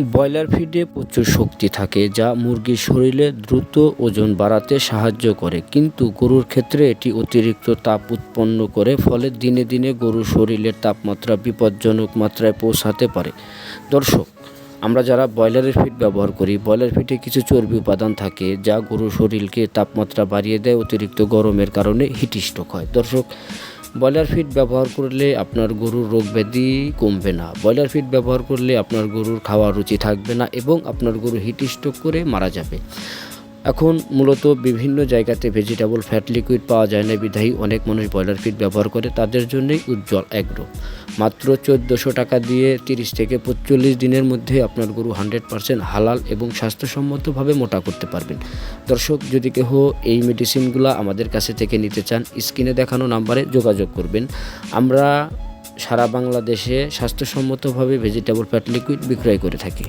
Broiler ফিডে প্রচুর শক্তি থাকে যা মুরগির শরীরে দ্রুত ওজন বাড়াতে সাহায্য করে, কিন্তু গরুর ক্ষেত্রে এটি অতিরিক্ত তাপ উৎপন্ন করে, ফলে দিনে দিনে গরুর শরীরের তাপমাত্রা বিপজ্জনক মাত্রায় পৌঁছাতে পারে। দর্শক, আমরা যারা ব্রয়লারের ফিড ব্যবহার করি, ব্রয়লার ফিডে কিছু চর্বি উপাদান থাকে যা গরুর শরীরকে তাপমাত্রা বাড়িয়ে দেয়, অতিরিক্ত গরমের কারণে হিটস্ট্রোক হয়। দর্শক, ব্রয়লার ফিড ব্যবহার করলে আপনার গরুর রোগ ব্যাধি কমবে না, ব্রয়লার ফিড ব্যবহার করলে আপনার গরুর খাওয়ার রুচি থাকবে না এবং আপনার গরু হিটস্ট্রোক করে মারা যাবে। এখন মূলত বিভিন্ন জায়গাতে ভেজিটেবল ফ্যাট লিকুইড পাওয়া যায় না বিধায়ী অনেক মানুষ ব্রয়লার ফিড ব্যবহার করে, তাদের জন্যই উজ্জ্বল অ্যাগ্রো। মাত্র 1400 টাকা দিয়ে 30 থেকে 45 দিনের মধ্যে আপনার গরু 100% হালাল এবং স্বাস্থ্যসম্মতভাবে মোটা করতে পারবেন। দর্শক, যদি কেহ এই মেডিসিনগুলো আমাদের কাছে থেকে নিতে চান, স্ক্রিনে দেখানো নাম্বারে যোগাযোগ করবেন। আমরা সারা বাংলাদেশে স্বাস্থ্যসম্মতভাবে ভেজিটেবল ফ্যাট লিকুইড বিক্রয় করে থাকি।